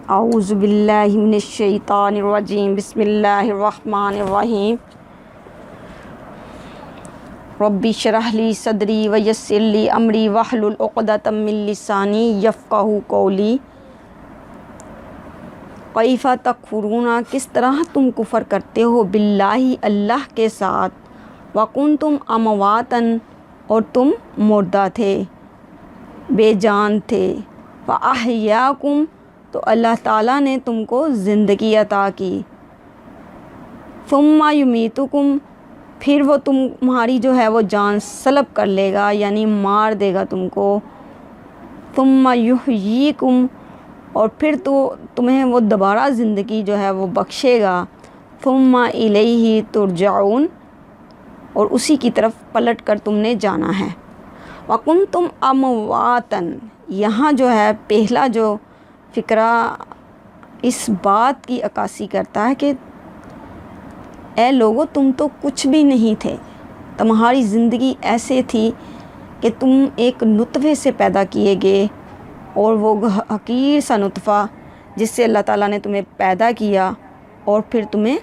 اعوذ باللہ من الشیطان الرجیم، بسم اللہ الرحمن الرحیم۔ رب اشرح لی صدری ویسر لی امری واحلل عقدۃ من لسانی یفقہوا قولی۔ کیف تکفرون، کس طرح تم کفر کرتے ہو، باللہ اللہ کے ساتھ، وکنتم امواتا اور تم مردہ تھے، بے جان تھے، فاحیاکم تو اللہ تعالیٰ نے تم کو زندگی عطا کی، ثم یمیتکم پھر وہ تمہاری جو ہے وہ جان سلب کر لے گا، یعنی مار دے گا تم کو، ثم یحییکم اور پھر تو تمہیں وہ دوبارہ زندگی جو ہے وہ بخشے گا، ثم الیہ ترجعون اور اسی کی طرف پلٹ کر تم نے جانا ہے۔ وکنتم امواتا، یہاں جو ہے پہلا جو فقرہ اس بات کی عکاسی کرتا ہے کہ اے لوگو تم تو کچھ بھی نہیں تھے، تمہاری زندگی ایسے تھی کہ تم ایک نطفے سے پیدا کیے گئے، اور وہ حقیر سا نطفہ جس سے اللہ تعالیٰ نے تمہیں پیدا کیا اور پھر تمہیں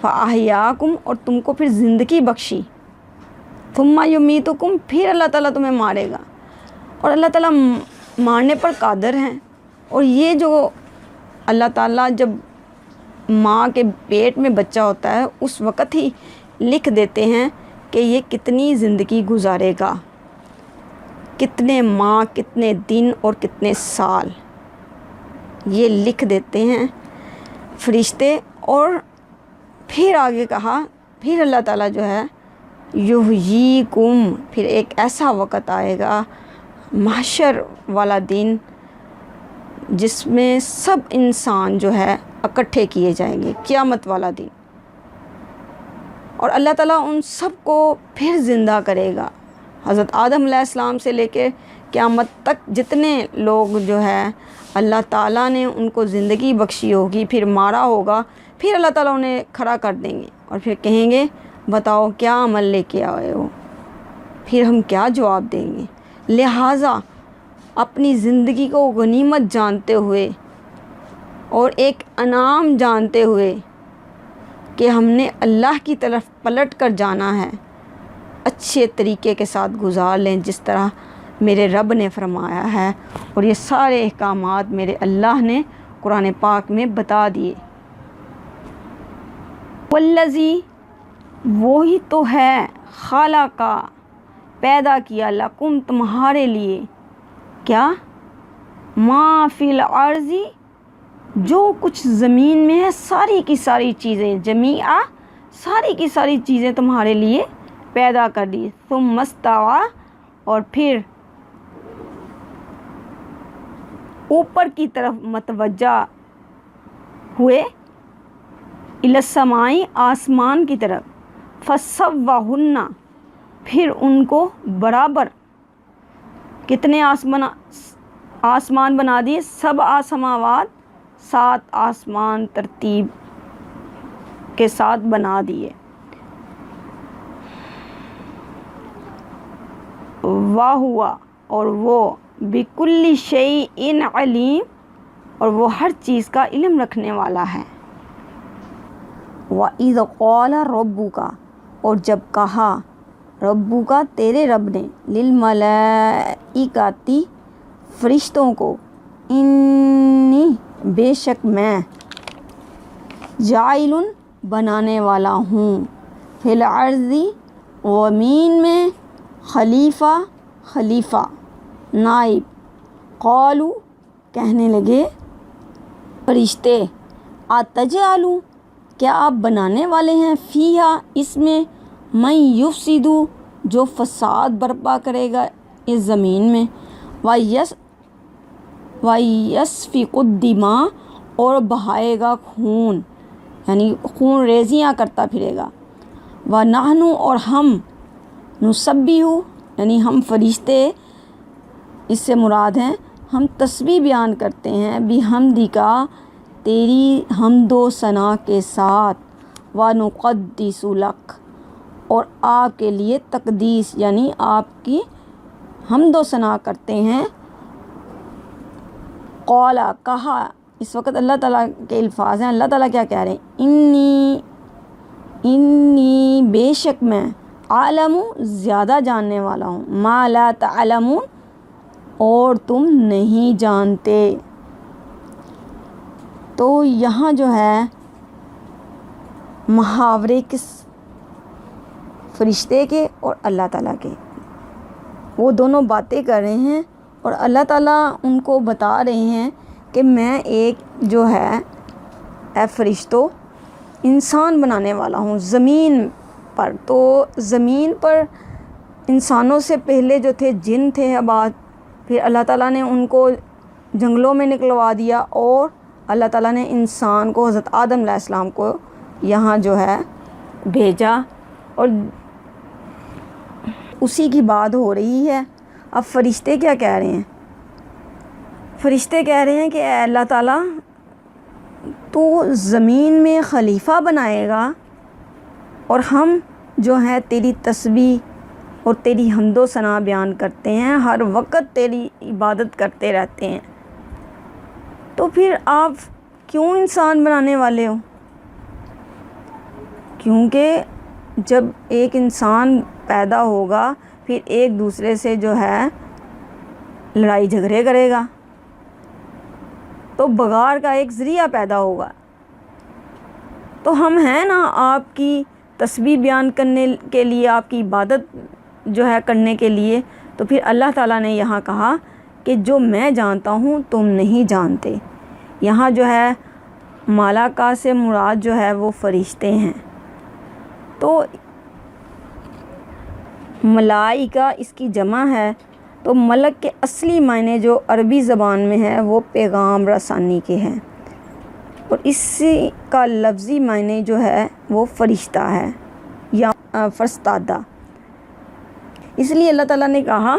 فاحیاکم اور تم کو پھر زندگی بخشی، ثم یمیتکم پھر اللہ تعالیٰ تمہیں مارے گا، اور اللہ تعالیٰ مارنے پر قادر ہیں۔ اور یہ جو اللہ تعالیٰ جب ماں کے پیٹ میں بچہ ہوتا ہے اس وقت ہی لکھ دیتے ہیں کہ یہ کتنی زندگی گزارے گا، کتنے ماہ، کتنے دن اور کتنے سال، یہ لکھ دیتے ہیں فرشتے۔ اور پھر آگے کہا، پھر اللہ تعالیٰ جو ہے یحییکم پھر ایک ایسا وقت آئے گا، محشر والا دن، جس میں سب انسان جو ہے اکٹھے کیے جائیں گے، قیامت والا دن، اور اللہ تعالیٰ ان سب کو پھر زندہ کرے گا۔ حضرت آدم علیہ السلام سے لے کے قیامت تک جتنے لوگ جو ہے اللہ تعالیٰ نے ان کو زندگی بخشی ہوگی، پھر مارا ہوگا، پھر اللہ تعالیٰ انہیں کھڑا کر دیں گے اور پھر کہیں گے بتاؤ کیا عمل لے کے آئے ہو، پھر ہم کیا جواب دیں گے۔ لہٰذا اپنی زندگی کو غنیمت جانتے ہوئے اور ایک انعام جانتے ہوئے کہ ہم نے اللہ کی طرف پلٹ کر جانا ہے، اچھے طریقے کے ساتھ گزار لیں جس طرح میرے رب نے فرمایا ہے، اور یہ سارے احکامات میرے اللہ نے قرآن پاک میں بتا دیے۔ والذی وہی تو ہے، خالقہ پیدا کیا، لکم تمہارے لیے، کیا ما فی الارض جو کچھ زمین میں ہے، ساری کی ساری چیزیں، جمیعہ ساری کی ساری چیزیں تمہارے لیے پیدا کر دی، ثم استوی اور پھر اوپر کی طرف متوجہ ہوئے، الی السماء آسمان کی طرف، فسواہن پھر ان کو برابر، کتنے آسمان بنا دیے، سبع سماوات 7 آسمان ترتیب کے ساتھ بنا دیے، وَهُوَ اور وہ بِكُلِّ شَيْءٍ علیم اور وہ ہر چیز کا علم رکھنے والا ہے۔ وَإِذْ قَالَ رَبُّكَ اور جب کہا ربُّکا تیرے رب نے، للملائکۃ فرشتوں کو، انی بے شک میں، جاعل بنانے والا ہوں، فی الارض زمین میں، خلیفہ نائب، قالوا کہنے لگے فرشتے، اتجعل کیا آپ بنانے والے ہیں، فیہا اس میں، من یفسد جو فساد برپا کرے گا اس زمین میں، وَيَسْفِكُ الدِّمَاءَ اور بہائے گا خون، یعنی خون ریزیاں کرتا پھرے گا، وَنَحْنُ اور ہم، نُسَبِّحُ یعنی ہم فرشتے اس سے مراد ہیں، ہم تسبیح بیان کرتے ہیں، بِحَمْدِکَ تیری حمد و ثنا کے ساتھ، وَنُقَدِّسُ لَكَ اور آپ کے لیے تقدیس یعنی آپ کی حمد و ثنا کرتے ہیں، قال کہا، اس وقت اللہ تعالیٰ کے الفاظ ہیں، اللہ تعالیٰ کیا کہہ رہے ہیں، انی بے شک میں، عالم زیادہ جاننے والا ہوں، ما لا تعلمون اور تم نہیں جانتے۔ تو یہاں جو ہے محاورے کس فرشتے کے اور اللہ تعالیٰ کے، وہ دونوں باتیں کر رہے ہیں اور اللہ تعالیٰ ان کو بتا رہے ہیں کہ میں ایک جو ہے اے فرشتوں انسان بنانے والا ہوں زمین پر۔ تو زمین پر انسانوں سے پہلے جو تھے جن تھے آباد، پھر اللہ تعالیٰ نے ان کو جنگلوں میں نکلوا دیا اور اللہ تعالیٰ نے انسان کو، حضرت آدم علیہ السلام کو یہاں جو ہے بھیجا، اور اسی کی بات ہو رہی ہے۔ اب فرشتے کیا کہہ رہے ہیں؟ فرشتے کہہ رہے ہیں کہ اے اللہ تعالیٰ تو زمین میں خلیفہ بنائے گا اور ہم جو ہے تیری تسبیح اور تیری حمد و ثنا بیان کرتے ہیں، ہر وقت تیری عبادت کرتے رہتے ہیں، تو پھر آپ کیوں انسان بنانے والے ہو؟ کیونکہ جب ایک انسان پیدا ہوگا پھر ایک دوسرے سے جو ہے لڑائی جھگڑے کرے گا، تو بغار کا ایک ذریعہ پیدا ہوگا۔ تو ہم ہیں نا آپ کی تسبیح بیان کرنے کے لیے، آپ کی عبادت جو ہے کرنے کے لیے۔ تو پھر اللہ تعالیٰ نے یہاں کہا کہ جو میں جانتا ہوں تم نہیں جانتے۔ یہاں جو ہے ملائکہ سے مراد جو ہے وہ فرشتے ہیں۔ تو ملائکہ اس کی جمع ہے، تو ملک کے اصلی معنی جو عربی زبان میں ہے وہ پیغام رسانی کے ہیں، اور اسی کا لفظی معنی جو ہے وہ فرشتہ ہے یا فرستادہ۔ اس لیے اللہ تعالیٰ نے کہا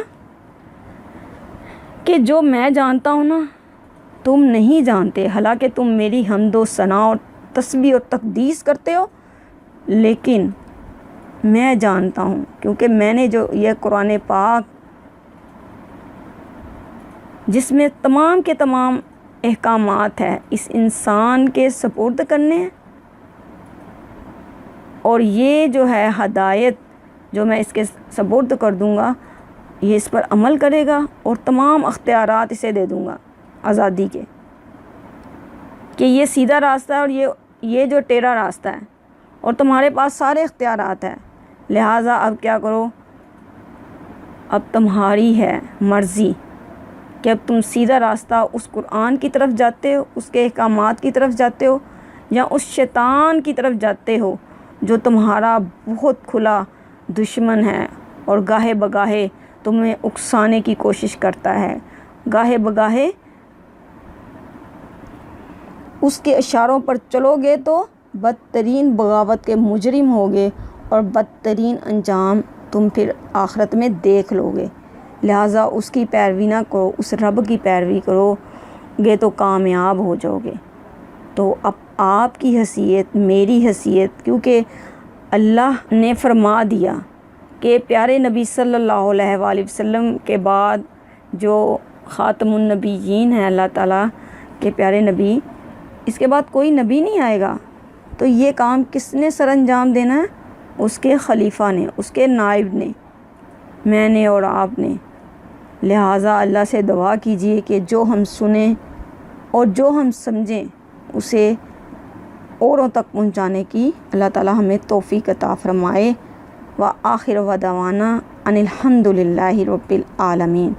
کہ جو میں جانتا ہوں نا تم نہیں جانتے، حالانکہ تم میری حمد و ثنا اور تسبیح اور تقدیس کرتے ہو، لیکن میں جانتا ہوں، کیونکہ میں نے جو یہ قرآن پاک جس میں تمام کے تمام احکامات ہیں اس انسان کے سپرد کرنے ہیں، اور یہ جو ہے ہدایت جو میں اس کے سپرد کر دوں گا یہ اس پر عمل کرے گا، اور تمام اختیارات اسے دے دوں گا آزادی کے، کہ یہ سیدھا راستہ ہے اور یہ جو ٹیڑھا راستہ ہے، اور تمہارے پاس سارے اختیارات ہیں، لہٰذا اب کیا کرو، اب تمہاری ہے مرضی کہ اب تم سیدھا راستہ اس قرآن کی طرف جاتے ہو، اس کے احکامات کی طرف جاتے ہو، یا اس شیطان کی طرف جاتے ہو جو تمہارا بہت کھلا دشمن ہے اور گاہے بگاہے تمہیں اکسانے کی کوشش کرتا ہے، گاہے بگاہے اس کے اشاروں پر چلو گے تو بدترین بغاوت کے مجرم ہوگے اور بدترین انجام تم پھر آخرت میں دیکھ لو گے۔ لہٰذا اس کی پیروی نہ کرو، اس رب کی پیروی کرو گے تو کامیاب ہو جاؤ گے۔ تو اب آپ کی حیثیت، میری حیثیت، کیونکہ اللہ نے فرما دیا کہ پیارے نبی صلی اللہ علیہ وآلہ وسلم کے بعد جو خاتم النبیین ہیں اللہ تعالیٰ کے پیارے نبی، اس کے بعد کوئی نبی نہیں آئے گا، تو یہ کام کس نے سر انجام دینا ہے؟ اس کے خلیفہ نے، اس کے نائب نے، میں نے اور آپ نے۔ لہٰذا اللہ سے دعا کیجئے کہ جو ہم سنیں اور جو ہم سمجھیں اسے اوروں تک پہنچانے کی اللہ تعالی ہمیں توفیق عطا فرمائے۔ وآخر دعوانا ان الحمد للہ رب العالمین۔